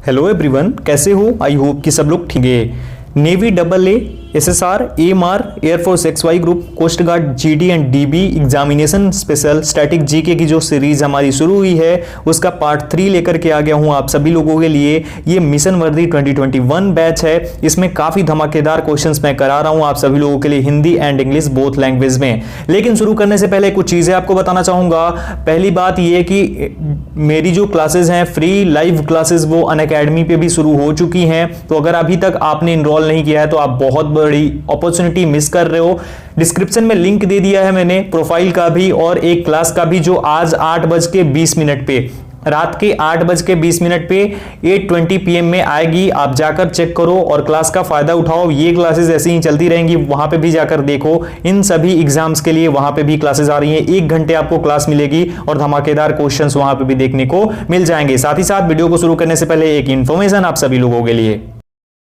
Hello everyone, कैसे हो? I hope कि सब लोग ठीक है। Navy double A, SSR, AMR, air force X Y group, coast guard, GD and DB examination special static GK की जो सीरीज हमारी शुरू हुई है उसका पार्ट 3 लेकर के आ गया हूं आप सभी लोगों के लिए। ये मिशन वर्दी 2021 बैच है। इसमें काफी धमाकेदार क्वेश्चंस मैं करा रहा हूं आप सभी लोगों के लिए, Hindi and English both language में। लेकिन शुरू करने से पहले कुछ चीजें आपको बताना चाहूंगा। पहली बात यह कि मेरी जो क्लासेस हैं फ्री लाइव क्लासेस वो अनअकैडमी पे भी शुरू हो चुकी हैं। तो अगर अभी तक आपने इनरोल नहीं किया है तो आप बहुत बड़ी अपॉर्चुनिटी मिस कर रहे हो। डिस्क्रिप्शन में लिंक दे दिया है मैंने प्रोफाइल का भी और एक क्लास का भी, जो आज 8:20 पे, रात के 8:20 पे 8:20 PM में आएगी। आप जाकर चेक करो और क्लास का फायदा उठाओ। ये क्लासेस ऐसे ही चलती रहेंगी, वहां पे भी जाकर देखो। इन सभी एग्जाम्स के लिए वहां पे भी क्लासेस आ रही हैं। 1 घंटे आपको क्लास मिलेगी और धमाकेदार क्वेश्चंस वहां पे भी देखने को मिल जाएंगे। साथ ही साथ वीडियो को शुरू करने से पहले एक इंफॉर्मेशन आप सभी लोगों के लिए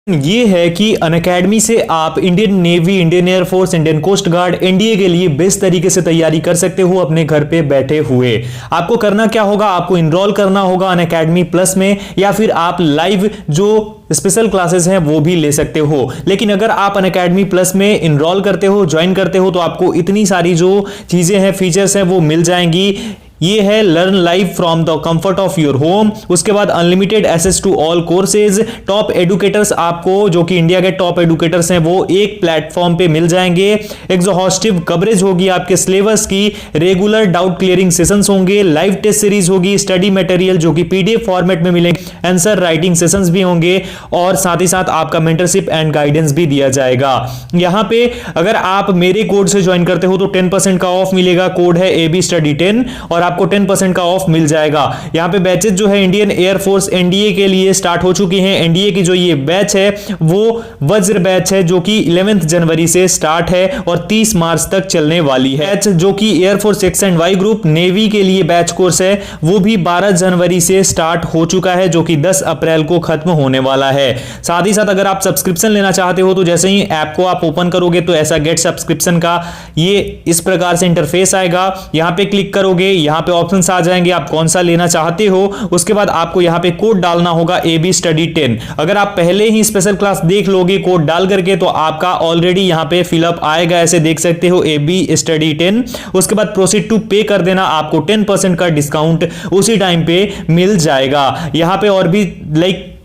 ये है कि अनअकैडमी से आप Indian navy, Indian air force, Indian coast guard, NDA के लिए बेस्ट तरीके से तैयारी कर सकते हो अपने घर पे बैठे हुए। आपको करना क्या होगा? आपको इनरोल करना होगा अनअकैडमी प्लस में, या फिर आप लाइव जो स्पेशल क्लासेस हैं वो भी ले सकते हो। लेकिन अगर आप अनअकैडमी प्लस में इनरोल करते हो, ज्वाइन करते हो, तो आपको इतनी सारी जो चीजें हैं, फीचर्स हैं, वो मिल जाएंगी। ये है learn live from the comfort of your home. उसके बाद unlimited access to all courses, top educators, आपको जो कि इंडिया के टॉप एडुकेटर्स हैं वो एक प्लेटफॉर्म पे मिल जाएंगे। एग्जॉस्टिव कवरेज होगी आपके सिलेबस की, रेगुलर डाउट क्लियरिंग सेशंस होंगे, लाइव टेस्ट सीरीज होगी, स्टडी मटेरियल जो कि पीडीएफ फॉर्मेट में मिलेंगे, आंसर राइटिंग सेशंस भी होंगे और साथ ही साथ आपका मेंटरशिप एंड गाइडेंस भी दिया जाएगा। यहां पे अगर आप मेरे कोड से ज्वाइन करते हो तो 10% का ऑफ मिलेगा। कोड है AB Study 10 और आपको 10% का ऑफ मिल जाएगा। यहां पे बैचेस जो है इंडियन एयरफोर्स एनडीए के लिए स्टार्ट हो चुकी हैं। एनडीए की जो ये बैच है वो वज्र बैच है जो कि 11 जनवरी से स्टार्ट है और 30 मार्च तक चलने वाली है। बैच जो कि air force X and Y group navy के लिए बैच कोर्स है वो भी 12 जनवरी से स्टार्ट हो चुका है, जो कि 10 अप्रैल को खत्म होने वाला है। साथ ही साथ अगर आप सब्सक्रिप्शन लेना चाहते हो तो जैसे ही ऐप को आप ओपन करोगे तो ऐसा गेट सब्सक्रिप्शन का ये इस प्रकार से इंटरफेस आएगा। यहां पे क्लिक करोगे, यहां पे ऑप्शंस आ जाएंगे, आप कौन सा लेना चाहते हो। उसके बाद आपको यहां पे कोड डालना होगा AB Study 10। अगर आप पहले ही स्पेशल क्लास देख लोगे कोड डाल करके तो आपका ऑलरेडी यहां पे फिलअप आएगा, ऐसे देख सकते हो AB Study 10। उसके बाद प्रोसीड टू पे कर देना, आपको 10% का डिस्काउंट उसी टाइम पे मिल जाएगा। यहां पे और भी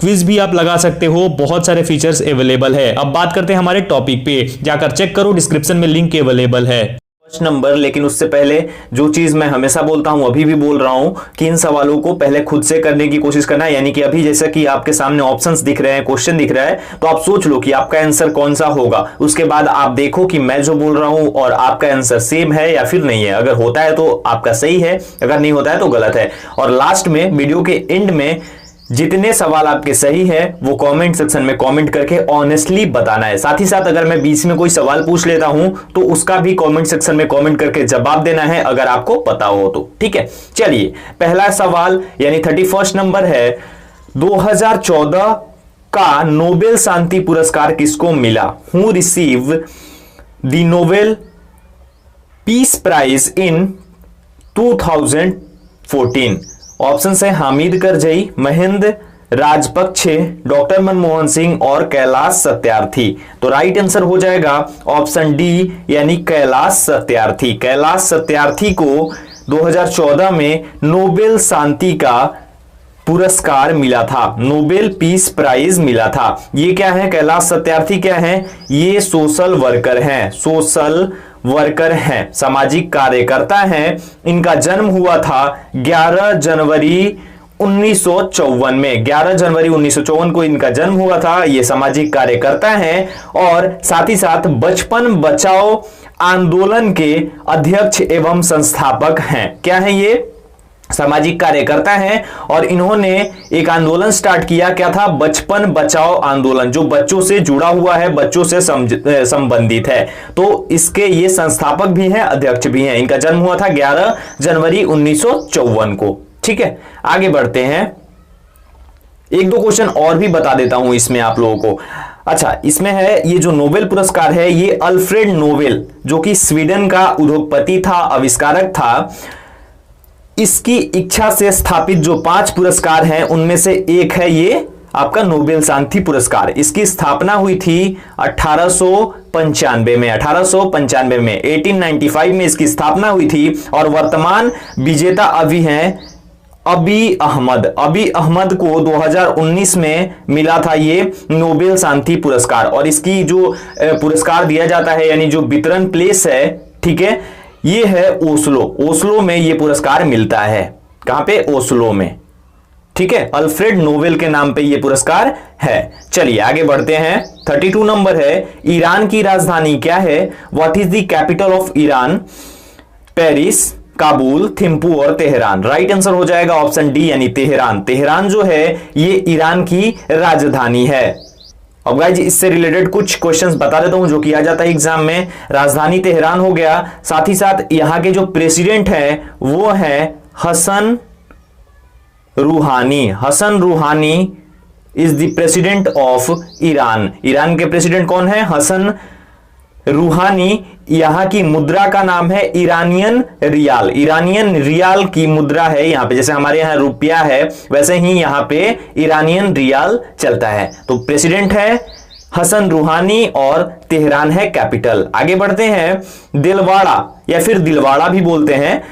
क्विज भी आप लगा सकते हो, बहुत सारे फीचर्स अवेलेबल है। अब बात करते हैं हमारे टॉपिक पे, जाकर चेक करो, डिस्क्रिप्शन में लिंक अवेलेबल है। नंबर, लेकिन उससे पहले जो चीज मैं हमेशा बोलता हूं अभी भी बोल रहा हूं कि इन सवालों को पहले खुद से करने की कोशिश करना है। यानी कि अभी जैसा कि आपके सामने ऑप्शंस दिख रहे हैं, क्वेश्चन दिख रहा है, तो आप सोच लो कि आपका आंसर कौन सा होगा। उसके बाद आप देखो कि मैं जो बोल रहा हूं और आपका आंसर सेम है या फिर नहीं है। अगर होता है तो आपका सही है, अगर नहीं होता है तो गलत है। और लास्ट में वीडियो के एंड में जितने सवाल आपके सही है वो कमेंट सेक्शन में कमेंट करके ऑनेस्टली बताना है। साथ ही साथ अगर मैं बीच में कोई सवाल पूछ लेता हूं तो उसका भी कमेंट सेक्शन में कमेंट करके जवाब देना है, अगर आपको पता हो तो। ठीक है, चलिए पहला सवाल यानी 31 नंबर है, 2014 का नोबेल शांति पुरस्कार किसको मिला? Who receive the Nobel peace prize in 2014? Option है हामिद करजई, महेंद्र राजपक्षे, डॉक्टर मनमोहन सिंह और कैलाश सत्यार्थी। तो राइट आंसर हो जाएगा ऑप्शन डी यानी कैलाश सत्यार्थी। कैलाश सत्यार्थी को 2014 में नोबेल शांति का पुरस्कार मिला था, नोबेल पीस प्राइज मिला था। ये क्या है? कैलाश सत्यार्थी क्या है? ये सोशल वर्कर हैं, सोशल वर्कर हैं, सामाजिक कार्यकर्ता हैं। इनका जन्म हुआ था 11 जनवरी 1954 में। 11 जनवरी 1954 को इनका जन्म हुआ था। ये सामाजिक कार्यकर्ता हैं और साथ ही साथ बचपन बचाओ आंदोलन के अध्यक्ष एवं संस्थापक हैं। क्या है ये? सामाजिक कार्यकर्ता हैं और इन्होंने एक आंदोलन स्टार्ट किया। क्या था? बचपन बचाओ आंदोलन, जो बच्चों से जुड़ा हुआ है, बच्चों से संबंधित है। तो इसके ये संस्थापक भी हैं, अध्यक्ष भी हैं। इनका जन्म हुआ था 11 जनवरी 1954 को। ठीक है, आगे बढ़ते हैं। एक दो क्वेश्चन और भी बता देता हूं इसमें आप लोगों को। अच्छा, इसमें है ये जो नोबेल पुरस्कार है ये अल्फ्रेड नोबेल जो कि स्वीडन का उद्योगपति था, आविष्कारक था, इसकी इच्छा से स्थापित जो 5 पुरस्कार हैं उनमें से एक है ये आपका नोबेल शांति पुरस्कार, इसकी स्थापना हुई थी 1895 में, 1895 में 1895 में इसकी स्थापना हुई थी। और वर्तमान विजेता अभी हैं अबी अहमद को 2019 में मिला था ये नोबेल शांति पुरस्कार। और इसकी जो पुरस्कार दिया जाता है, यानी जो वितरण प्लेस है, ठीक है, ये है ओस्लो में ये पुरस्कार मिलता है। कहां पे? ओस्लो में, ठीक है। अल्फ्रेड नोबेल के नाम पे ये पुरस्कार है। चलिए आगे बढ़ते हैं। 32 नंबर है, ईरान की राजधानी क्या है? What is the capital of Iran? Paris, Kabul, Thimphu और तेहरान। राइट आंसर हो जाएगा ऑप्शन डी, यानी तेहरान। तेहरान जो है ये ईरान की राजधानी है। अब गाइस इससे रिलेटेड कुछ क्वेश्चंस बता देता हूं जो किया जाता है एग्जाम में। राजधानी तेहरान हो गया, साथ ही साथ यहां के जो प्रेसिडेंट हैं वो है हसन रूहानी is the president of Iran. Iran के प्रेसिडेंट कौन है? हसन रूहानी। यहां की मुद्रा का नाम है ईरानियन रियाल की मुद्रा है यहां पे। जैसे हमारे यहां रुपया है, वैसे ही यहां पे ईरानियन रियाल चलता है। तो प्रेसिडेंट है हसन रूहानी और तेहरान है कैपिटल। आगे बढ़ते हैं। दिलवाड़ा या फिर दिलवाड़ा भी बोलते हैं,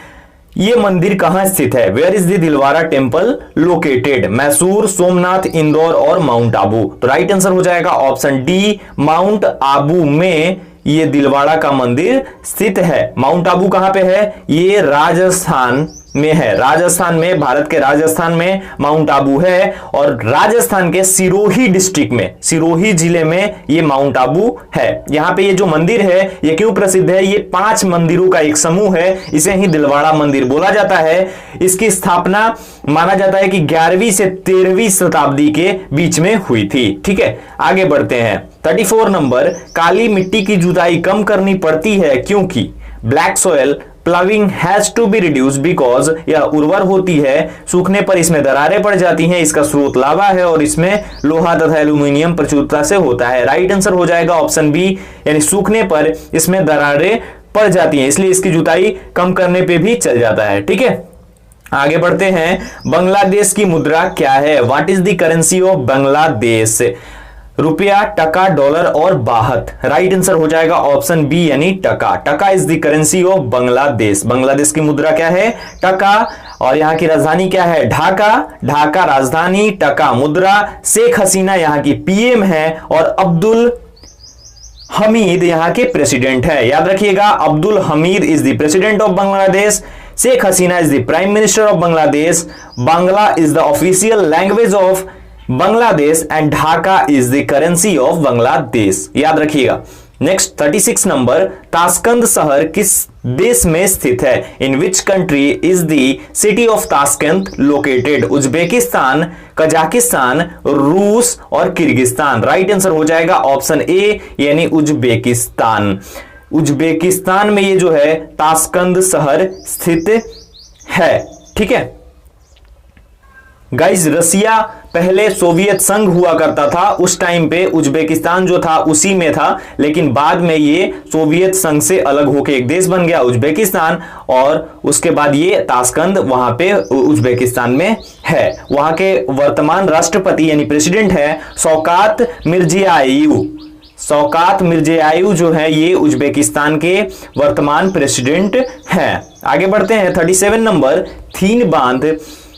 ये मंदिर कहां स्थित है? Where is the Dilwara temple located? Mysore, Somnath, Indore और माउंट आबू। तो राइट आंसर हो जाएगा ऑप्शन डी, माउंट आबू में ये दिलवाड़ा का मंदिर स्थित है। माउंट आबू कहां पे है? ये राजस्थान में है। राजस्थान में, भारत के राजस्थान में माउंट आबू है। और राजस्थान के सिरोही डिस्ट्रिक्ट में, सिरोही जिले में ये माउंट आबू है। यहां पे ये जो मंदिर है ये क्यों प्रसिद्ध है? ये 5 मंदिरों का एक समूह है, इसे ही दिलवाड़ा मंदिर बोला जाता है। इसकी स्थापना माना जाता है कि 11वीं से 13वीं शताब्दी के बीच में हुई थी। ठीक है, आगे बढ़ते हैं। 34 नंबर, काली मिट्टी की जुताई कम करनी पड़ती है क्योंकि? Black soil ploughing has to be reduce because यह उर्वर होती है, सूखने पर इसमें दरारें पड़ जाती हैं, इसका स्रोत लावा है और इसमें लोहा तथा एल्यूमिनियम प्रचुरता से होता है। राइट आंसर हो जाएगा ऑप्शन बी, यानी सूखने पर इसमें दरारें पड़ जाती हैं, इसलिए इसकी जुताई कम करने पे भी चल जाता है। ठीक है, आगे बढ़ते हैं। बांग्लादेश की मुद्रा क्या है? What is the currency of Bangladesh? रुपया, टका, डॉलर और बाहत। राइट आंसर हो जाएगा ऑप्शन बी, यानी टका। टका is the currency of Bangladesh. Bangladesh की मुद्रा क्या है? टका। और यहां की राजधानी क्या है? ढाका। ढाका राजधानी, टका मुद्रा। शेख हसीना यहां की पीएम है और अब्दुल हमीद यहां के प्रेसिडेंट है। याद रखिएगा, Abdul Hamid is the president of Bangladesh, Sheikh Hasina is the prime minister of Bangladesh, Bangla is the official language of Bangladesh and Dhaka is the currency of Bangladesh. याद रखिएगा। नेक्स्ट 36 नंबर, ताशकंद शहर किस देश में स्थित है? In which country is the city of Tashkent located? Uzbekistan, Kazakhstan, रूस और किर्गिस्तान। राइट आंसर हो जाएगा ऑप्शन ए, यानी उज्बेकिस्तान। उज्बेकिस्तान में ये जो है ताशकंद शहर स्थित है। ठीक है गाइज, रसिया पहले सोवियत संघ हुआ करता था, उस टाइम पे उज्बेकिस्तान जो था उसी में था, लेकिन बाद में ये सोवियत संघ से अलग होकर एक देश बन गया उज्बेकिस्तान, और उसके बाद ये ताशकंद वहां पे उज्बेकिस्तान में है। वहां के वर्तमान राष्ट्रपति यानी प्रेसिडेंट है शौकत मिर्जियायेव। शौकत मिर्जियायेव जो है ये उज्बेकिस्तान के वर्तमान प्रेसिडेंट हैं। आगे बढ़ते हैं। 37 नंबर, थीन बांध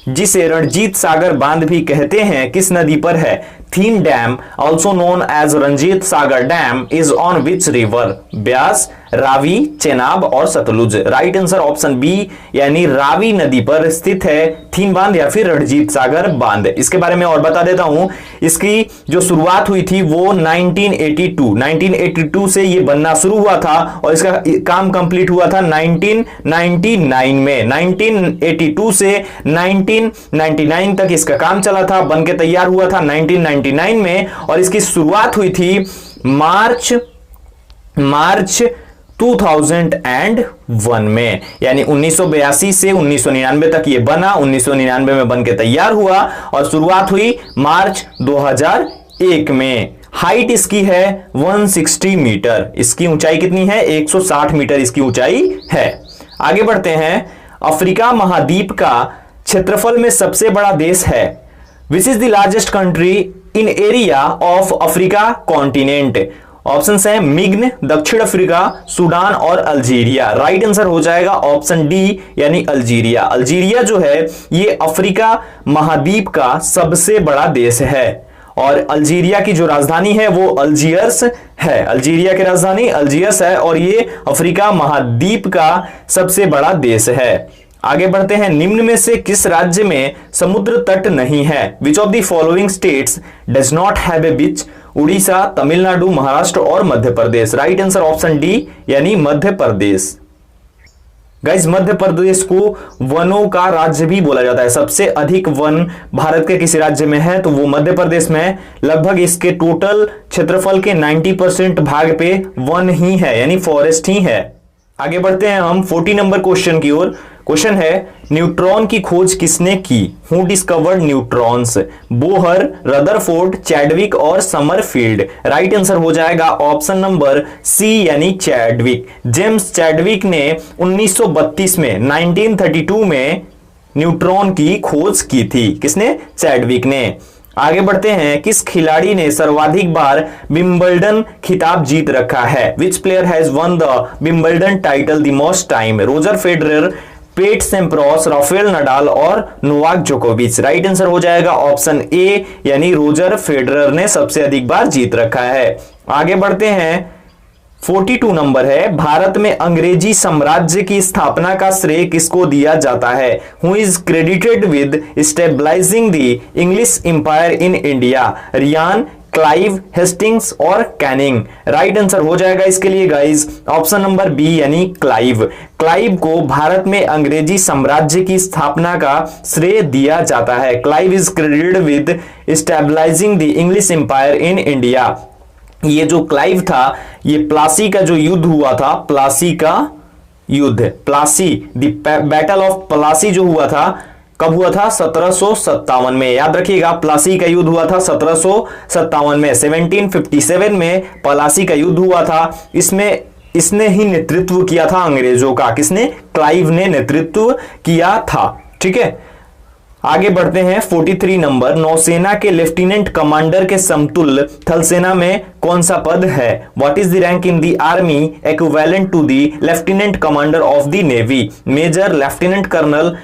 जिसे रणजीत सागर बांध भी कहते हैं किस नदी पर है? Thein dam also known as Ranjit Sagar dam is on which river? Beas, Ravi, Chenab और Sutlej. Right answer option B, यानी रावी नदी पर स्थित है थीन बांध या फिर रणजीत सागर बांध। इसके बारे में और बता देता हूं, इसकी जो शुरुआत हुई थी वो 1982 से ये बनना शुरू हुआ था और इसका काम कंप्लीट हुआ था 1999 में। 1982 से 1999 तक इसका काम चला था, बनके तैयार हुआ था 1999 में, और इसकी शुरुआत हुई थी मार्च 2001 में, यानी 1982 से 1999 तक ये बना। 1999 में बनके तैयार हुआ और शुरुआत हुई मार्च 2001 में। हाइट इसकी है 160 मीटर। इसकी ऊंचाई कितनी है? 160 मीटर इसकी ऊंचाई है। आगे बढ़ते हैं। अफ्रीका महाद्वीप का क्षेत्रफल में सबसे बड़ा देश है? Which is the largest country in area of Africa continent? Option है मिग्न, दक्षिण अफ्रीका, सूडान और अल्जीरिया। राइट आंसर हो जाएगा ऑप्शन डी यानी अल्जीरिया। अल्जीरिया जो है ये अफ्रीका महाद्वीप का सबसे बड़ा देश है और अल्जीरिया की जो राजधानी है वो अल्जियर्स है। अल्जीरिया की राजधानी अल्जियर्स है और ये अफ्रीका महाद्वीप का सबसे बड़ा देश है। आगे बढ़ते हैं, निम्न में से किस राज्य में समुद्र तट नहीं है? Which of the following states does not have a beach? Orissa, Tamil Nadu, Maharashtra और Madhya Pradesh. Right answer option D यानी मध्य प्रदेश। गाइस मध्य प्रदेश को वनों का राज्य भी बोला जाता है। सबसे अधिक वन भारत के किसी राज्य में है तो वो मध्य प्रदेश में है। लगभग इसके टोटल क्षेत्रफल के 90% भाग पे वन ही है यानी फॉरेस्ट ही है। आगे बढ़ते हैं हम 40 नंबर क्वेश्चन की ओर। क्वेश्चन है न्यूट्रॉन की खोज किसने की? Who discovered neutrons? Bohr, Rutherford, Chadwick और समरफील्ड। राइट आंसर हो जाएगा ऑप्शन नंबर सी यानी चैडविक। जेम्स चैडविक ने 1932 में 1932 में न्यूट्रॉन की खोज की थी। किसने? चैडविक ने। आगे बढ़ते हैं, किस खिलाड़ी ने सर्वाधिक बार विंबलडन खिताब जीत रखा है? Which player has won the Wimbledon title the most time? Roger Federer, Pete Sampras, Rafael Nadal और नोवाक जोकोविच। राइट आंसर हो जाएगा ऑप्शन ए यानी रोजर फेडरर ने सबसे अधिक बार जीत रखा है। आगे बढ़ते हैं, 42 नंबर है, भारत में अंग्रेजी साम्राज्य की स्थापना का श्रेय किसको दिया जाता है? Who is credited with stabilising the English empire in India? Ryan, Clive, Hastings और कैनिंग। राइट आंसर हो जाएगा इसके लिए गाइस ऑप्शन नंबर बी यानी क्लाइव। क्लाइव को भारत में अंग्रेजी साम्राज्य की स्थापना का श्रेय दिया जाता है। Clive is credited with stabilising the English empire in India. ये जो क्लाइव था ये प्लासी का जो युद्ध हुआ था, प्लासी का युद्ध, Plassey the battle of Plassey जो हुआ था कब हुआ था? 1757 में। याद रखिएगा प्लासी का युद्ध हुआ था 1757 में। 1757 में प्लासी का युद्ध हुआ था। इसमें इसने ही नेतृत्व किया था अंग्रेजों का। किसने? क्लाइव ने नेतृत्व किया था। ठीक है, आगे बढ़ते हैं 43 नंबर, नौसेना के लेफ्टिनेंट कमांडर के समतुल्य थलसेना में कौन सा पद है? What is the rank in the army equivalent to the lieutenant commander of the navy? Major, lieutenant colonel,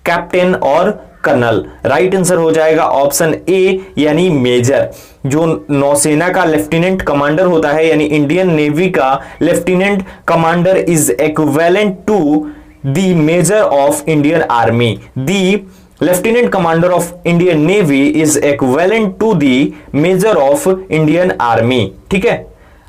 captain और कर्नल। राइट आंसर हो जाएगा ऑप्शन ए यानी मेजर। जो नौसेना का लेफ्टिनेंट कमांडर होता है यानी इंडियन नेवी का lieutenant commander is equivalent to the major of Indian army. The lieutenant commander of Indian navy is equivalent to the major of Indian army. ठीक है,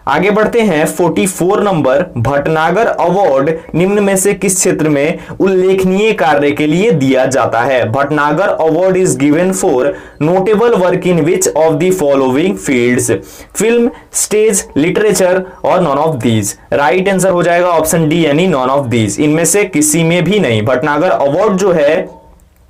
आगे बढ़ते हैं 44 नंबर, भटनागर अवार्ड निम्न में से किस क्षेत्र में उल्लेखनीय कार्य के लिए दिया जाता है? Bhatnagar award is given for notable work in which of the following fields? Film, stage, literature और none of these. Right answer हो जाएगा ऑप्शन डी यानी नॉन ऑफ दीज। इनमें से किसी में भी नहीं। भटनागर अवार्ड जो है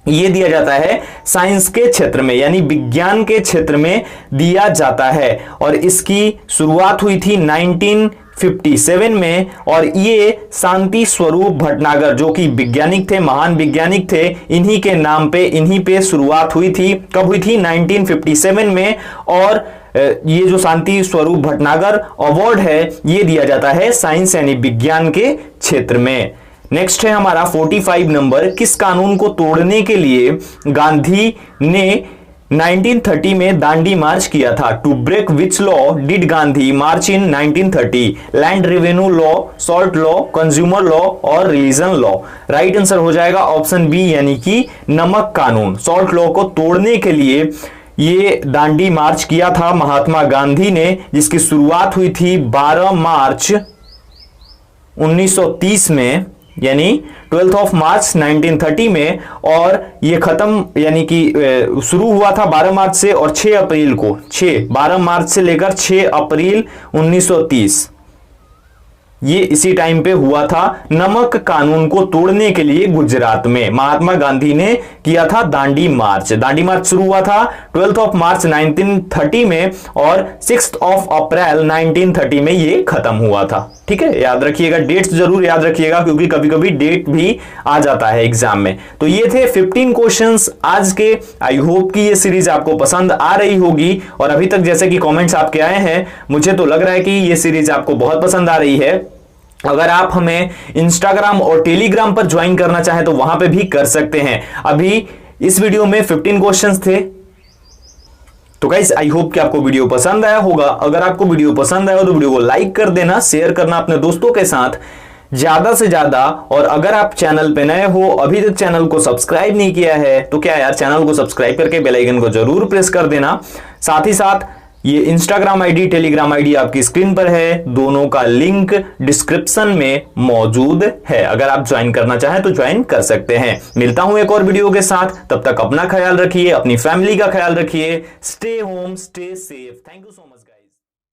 ये दिया जाता है साइंस के क्षेत्र में यानी विज्ञान के क्षेत्र में दिया जाता है और इसकी शुरुआत हुई थी 1957 में और ये शांति स्वरूप भटनागर जो कि वैज्ञानिक थे, महान वैज्ञानिक थे, इन्हीं के नाम पे इन्हीं पे शुरुआत हुई थी। कब हुई थी? 1957 में। और ये जो शांति स्वरूप भटनागर अवार्ड है ये दिया जाता है साइंस यानी विज्ञान के क्षेत्र में। नेक्स्ट है हमारा 45 नंबर, किस कानून को तोड़ने के लिए गांधी ने 1930 में दांडी मार्च किया था? To break which law did Gandhi march in 1930? Land revenue law, salt law, consumer law और रिलीजन लॉ। राइट आंसर हो जाएगा ऑप्शन बी यानी कि नमक कानून। सॉल्ट लॉ को तोड़ने के लिए ये दांडी मार्च किया था महात्मा गांधी ने, जिसकी शुरुआत हुई थी 12 मार्च 1930 में यानी 12 ऑफ मार्च 1930 में और ये खत्म यानी कि शुरू हुआ था 12 मार्च से और 6 अप्रैल को 12 मार्च से लेकर 6 अप्रैल 1930 ये इसी टाइम पे हुआ था। नमक कानून को तोड़ने के लिए गुजरात में महात्मा गांधी ने किया था दांडी मार्च। दांडी मार्च शुरू हुआ था 12 ऑफ मार्च 1930 में और 6 ऑफ अप्रैल 1930 में ये खत्म हुआ था। ठीक है, याद रखिएगा, डेट्स जरूर याद रखिएगा क्योंकि कभी कभी डेट भी आ जाता है एग्जाम में। तो ये थे 15 क्वेश्चंस आज के। आई होप कि ये सीरीज आपको पसंद आ रही होगी और अभी तक जैसे कि कमेंट्स आपके आए हैं, मुझे तो लग रहा है कि ये सीरीज आपको बहुत पसंद आ रही है। अगर आप हमें इंस्टाग्राम और टेलीग्राम पर ज्वाइन करना चाहें तो वहां पे भी कर सकते हैं। अभी इस वीडियो में 15 क्वेश्चंस थे। तो गाइस आई होप कि आपको वीडियो पसंद आया होगा। अगर आपको वीडियो पसंद आया हो तो वीडियो को लाइक कर देना, शेयर करना अपने दोस्तों के साथ ज्यादा से ज्यादा। और अगर आप चैनल पे नए हो, अभी तक चैनल को सब्सक्राइब नहीं किया है तो क्या यार, चैनल को सब्सक्राइब करके बेल आइकन को जरूर प्रेस कर देना। साथ ही साथ ये इंस्टाग्राम आईडी, टेलीग्राम आईडी आपकी स्क्रीन पर है, दोनों का लिंक डिस्क्रिप्शन में मौजूद है। अगर आप ज्वाइन करना चाहें तो ज्वाइन कर सकते हैं। मिलता हूं एक और वीडियो के साथ, तब तक अपना ख्याल रखिए, अपनी फैमिली का ख्याल रखिए। Stay home, stay safe. Thank you so much.